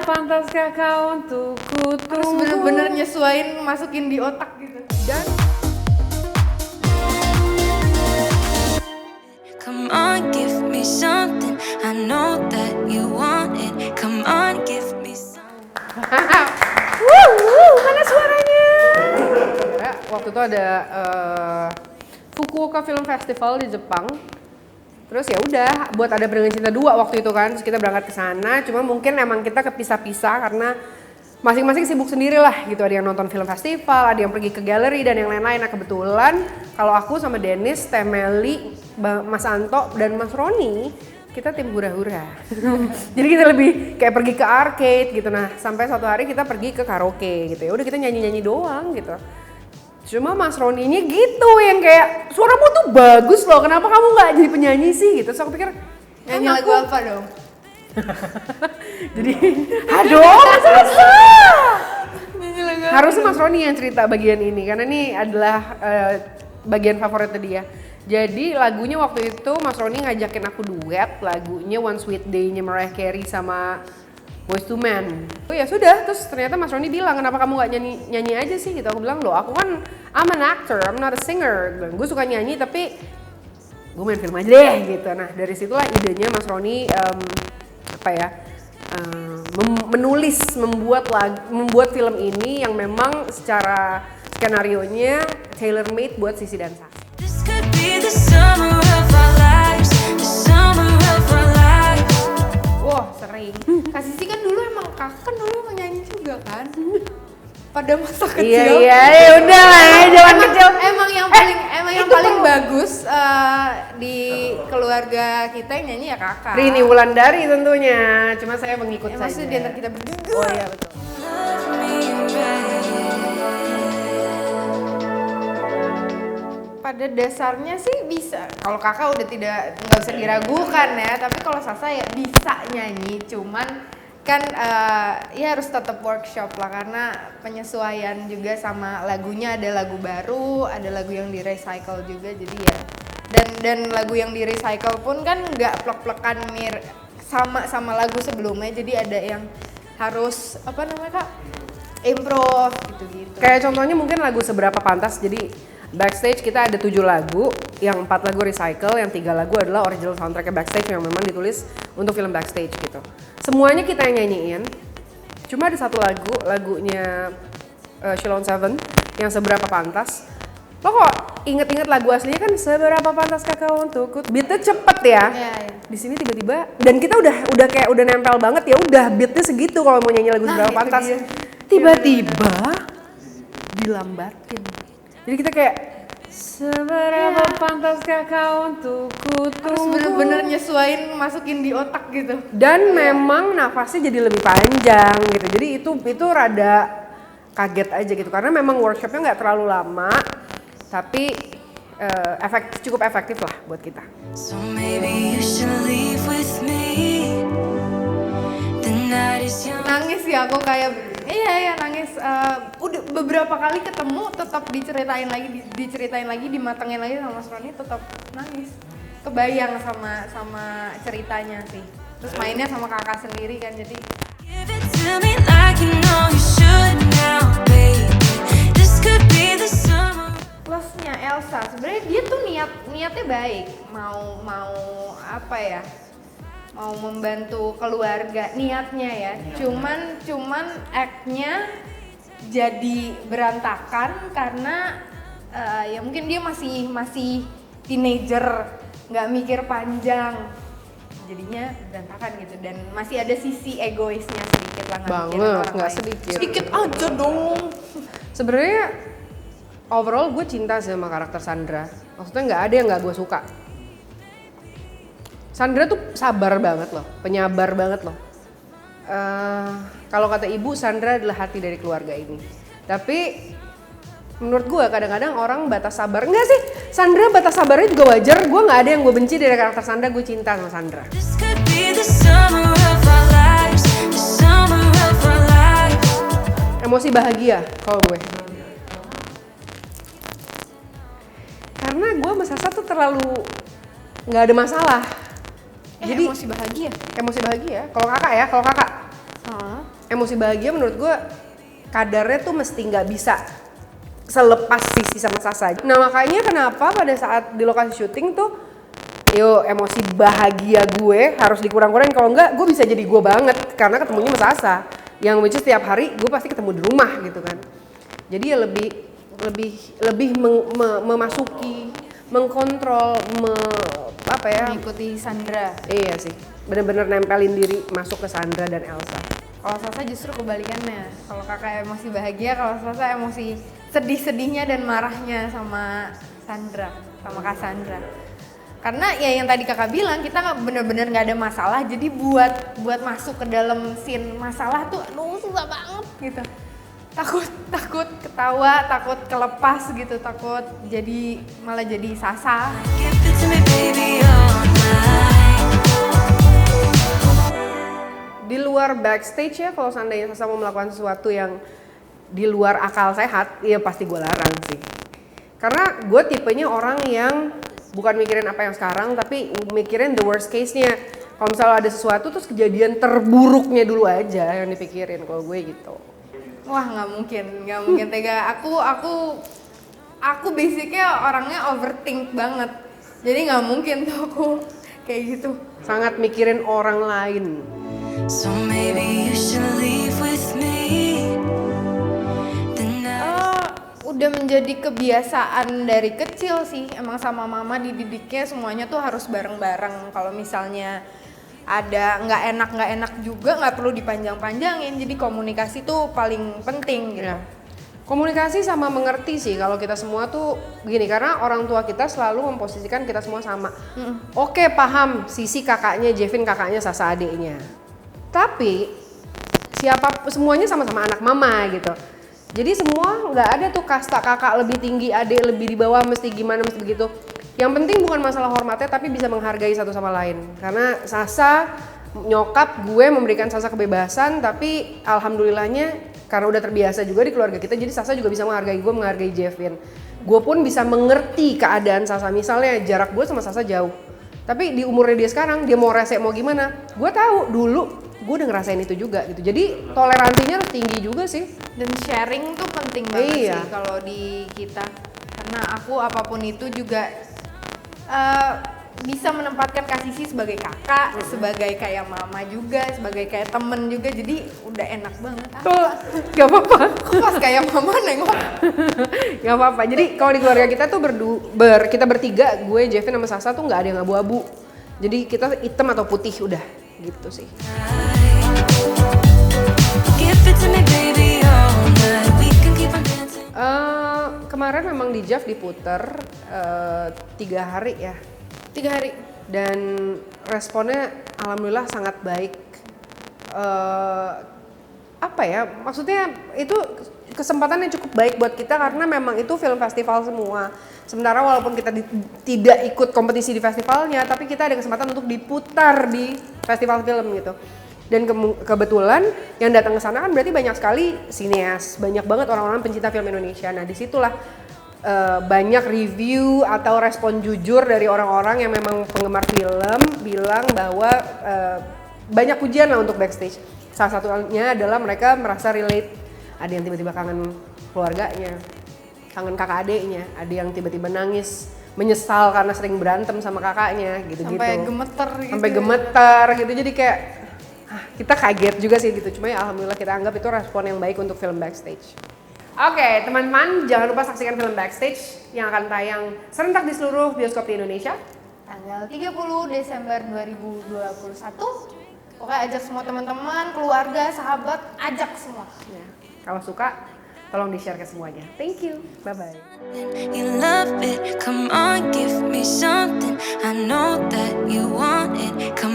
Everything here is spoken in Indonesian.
pantaskah kau untuk kutu? Harus bener-bener nyesuain, masukin di otak gitu. Dan Come on, give me something. I know that you want it. Come on, give me something. mana suaranya? Waktu itu ada Fukuoka Film Festival di Jepang. Terus ya udah, buat Ada Barengan Cinta 2 waktu itu kan, terus kita berangkat ke sana. Cuma mungkin emang kita kepisah-pisah karena masing-masing sibuk sendiri lah gitu. Ada yang nonton film festival, ada yang pergi ke galeri dan yang lain-lain. Nah kebetulan kalau aku sama Dennis, Teh Meli, Mas Anto dan Mas Roni, kita tim hura-hura. Jadi kita lebih kayak pergi ke arcade gitu. Nah sampai suatu hari kita pergi ke karaoke gitu. Ya udah kita nyanyi-nyanyi doang gitu. Cuma Mas Roninya gitu yang kayak suaramu tuh bagus loh, kenapa kamu nggak jadi penyanyi sih gitu. So aku pikir Nyanyi lagu apa dong? jadi aduh susah. Nyanyi lagu apa? Harusnya Mas Roni yang cerita bagian ini karena ini adalah bagian favoritnya dia. Jadi lagunya waktu itu Mas Roni ngajakin aku duet lagunya One Sweet Day-nya Mariah Carey sama Boyz II Men. Oh ya sudah, terus ternyata Mas Roni bilang kenapa kamu nggak nyanyi aja sih gitu. Aku bilang loh aku kan I'm an actor, I'm not a singer. Gue suka nyanyi tapi gue main film aja deh gitu. Nah dari situlah idenya Mas Roni menulis, membuat film ini yang memang secara skenarionya tailor made buat Sisi dan Sasi. This could be the summer of our lives. The summer of our lives. Wah sering. Kak Sisi kan dulu emang kakak kan dulu emang nyanyi juga kan. Pada masa kecil. Iya, ya udah lah ya, zaman kecil. Emang yang paling bagus di keluarga kita yang nyanyi ya kakak. Rini Wulandari tentunya, cuma saya mengikut saja. Maksudnya di antara kita berdua. Oh iya betul. Love me right. Pada dasarnya sih bisa. Kalau kakak udah nggak usah diragukan ya. Tapi kalau Sasa ya bisa nyanyi, cuman kan ya harus tetap workshop lah karena penyesuaian juga sama lagunya. Ada lagu baru, ada lagu yang di recycle juga jadi ya. Dan lagu yang di recycle pun kan nggak plek-plekan sama lagu sebelumnya. Jadi ada yang harus apa namanya kak? Improve gitu-gitu. Kayak contohnya mungkin lagu Seberapa Pantas. Jadi Backstage kita ada 7 lagu, yang 4 lagu recycle, yang 3 lagu adalah original soundtracknya Backstage yang memang ditulis untuk film Backstage gitu. Semuanya kita yang nyanyiin, cuma ada satu lagunya Sheila on 7 yang Seberapa Pantas. Lo kok inget-inget lagu aslinya kan Seberapa Pantas Kakak Untukku, beatnya cepet ya. Iya. Di sini tiba-tiba, dan kita udah kayak udah nempel banget ya udah beatnya segitu kalau mau nyanyi lagu Seberapa itu Pantas. dia. Tiba-tiba dilambatin. Jadi kita kayak seberapa pantaskah kau untukku Harus tunggu. bener-bener nyesuain, masukin di otak gitu. Dan memang nafasnya jadi lebih panjang gitu. Jadi itu rada kaget aja gitu karena memang workshopnya nggak terlalu lama, tapi cukup efektif lah buat kita. So maybe you should leave with me. The night is young. Nangis ya aku kayak iya nangis. Udah beberapa kali ketemu tetap diceritain lagi, dimatengin lagi sama Mas Roni tetap nangis. Kebayang sama ceritanya sih. Terus mainnya sama kakak sendiri kan jadi Give it to me like you know you should now, baby. This could be the summer. plusnya Elsa sebenarnya dia tuh niatnya baik, mau apa ya? Mau membantu keluarga niatnya ya. Cuman act-nya jadi berantakan karena ya mungkin dia masih teenager, nggak mikir panjang. Jadinya berantakan gitu dan masih ada sisi egoisnya sedikit lah nggak mikirin Banget, orang nggak lain. sedikit. Sedikit aja dong. Sebenarnya overall gue cinta sih sama karakter Sandra. Maksudnya nggak ada yang nggak gue suka. Sandra tuh sabar banget loh, penyabar banget loh. Kalau kata ibu, Sandra adalah hati dari keluarga ini. Tapi menurut gue kadang-kadang orang batas sabar, enggak sih, Sandra batas sabarnya juga wajar. Gue nggak ada yang gue benci dari karakter Sandra, gue cinta sama Sandra. This could be the summer of our lives. The summer of our lives. Emosi bahagia kalau gue. Karena gue sama Sasa tuh terlalu nggak ada masalah. Jadi emosi bahagia. emosi bahagia. Kalau kakak ya, kalau kakak Emosi bahagia menurut gue kadarnya tuh mesti nggak bisa selepas Sisi sama Sasa. Nah makanya kenapa pada saat di lokasi syuting tuh emosi bahagia gue harus dikurang-kurangin, kalau enggak gue bisa jadi gue banget karena ketemunya sama Sasa yang which is setiap hari gue pasti ketemu di rumah gitu kan. Jadi ya lebih memasuki, mengkontrol, mengikuti Sandra. Iya sih, bener-bener nempelin diri masuk ke Sandra dan Elsa. Kalau Sasa justru kebalikannya. Kalau kakak emosi bahagia, kalau Sasa emosi sedih-sedihnya dan marahnya sama Sandra, sama Kak Sandra. Karena ya yang tadi kakak bilang, kita bener-bener nggak ada masalah, jadi buat masuk ke dalam scene masalah tuh aduh susah banget gitu. Takut ketawa, takut kelepas gitu, takut malah jadi Sasa. Give it to me, baby, all night. Di luar backstage ya, kalau seandainya Sasa mau melakukan sesuatu yang di luar akal sehat, ya pasti gue larang sih. Karena gue tipenya orang yang bukan mikirin apa yang sekarang, tapi mikirin the worst case-nya. Kalau misalnya ada sesuatu terus kejadian terburuknya dulu aja yang dipikirin, kalau gue gitu. Wah nggak mungkin Tega. Aku basicnya orangnya overthink banget. Jadi nggak mungkin tuh aku kayak gitu. Sangat mikirin orang lain. So maybe you should leave with me. Udah menjadi kebiasaan dari kecil sih, emang sama mama dididiknya semuanya tuh harus bareng-bareng. Kalau misalnya ada nggak enak juga nggak perlu dipanjang-panjangin, jadi komunikasi tuh paling penting gitu. Ya. Komunikasi sama mengerti sih kalau kita semua tuh gini, karena orang tua kita selalu memposisikan kita semua sama. Oke, paham, Sisi kakaknya, Jevin kakaknya, Sasa adiknya. Tapi semuanya sama-sama anak mama gitu. Jadi semua nggak ada tuh kasta kakak lebih tinggi, adik lebih di bawah, mesti gimana, mesti begitu. Yang penting bukan masalah hormatnya, tapi bisa menghargai satu sama lain. Karena Sasa, nyokap gue memberikan Sasa kebebasan, tapi alhamdulillahnya karena udah terbiasa juga di keluarga kita, jadi Sasa juga bisa menghargai gue, menghargai Jevin. Gue pun bisa mengerti keadaan Sasa, misalnya jarak gue sama Sasa jauh. Tapi di umurnya dia sekarang, dia mau rese mau gimana, gue tahu dulu gue udah ngerasain itu juga gitu. Jadi toleransinya harus tinggi juga sih. Dan sharing tuh penting banget Iya. sih kalau di kita. Karena aku apapun itu juga bisa menempatkan Kak Sisi sebagai kakak, sebagai kayak mama juga, sebagai kayak temen juga. Jadi udah enak banget. Tuh, gak apa-apa. Pas kayak mama nengok. Gak apa-apa. Jadi kalau di keluarga kita tuh kita bertiga, gue, Jevin sama Sasa tuh nggak ada yang abu-abu. Jadi kita hitam atau putih udah gitu sih. Give it to me, baby, all night. We can keep on dancing. Kemarin memang di JAV diputer 3 hari ya. 3 hari. Dan responnya alhamdulillah sangat baik. Apa ya, maksudnya itu kesempatan yang cukup baik buat kita karena memang itu film festival semua. Sementara walaupun kita tidak ikut kompetisi di festivalnya, tapi kita ada kesempatan untuk diputar di festival film gitu. Dan kebetulan yang datang ke sana kan berarti banyak sekali sineas, banyak banget orang-orang pencinta film Indonesia. Nah disitulah banyak review atau respon jujur dari orang-orang yang memang penggemar film bilang bahwa banyak pujian lah untuk backstage. Salah satunya adalah mereka merasa relate, ada yang tiba-tiba kangen keluarganya, kangen kakak adeknya, ada yang tiba-tiba nangis menyesal karena sering berantem sama kakaknya gitu-gitu. Sampai gemeter gitu. Sampai gemeter gitu, jadi kayak kita kaget juga sih gitu. Cuma ya alhamdulillah kita anggap itu respon yang baik untuk film backstage. Oke, teman-teman, jangan lupa saksikan film Backstage yang akan tayang serentak di seluruh bioskop di Indonesia. Tanggal 30 Desember 2021. Pokoknya ajak semua teman-teman, keluarga, sahabat, ajak semua. Ya, kalau suka, tolong di-share ke semuanya. Thank you, bye-bye. You love it, come on, give me something. I know that you want it. Come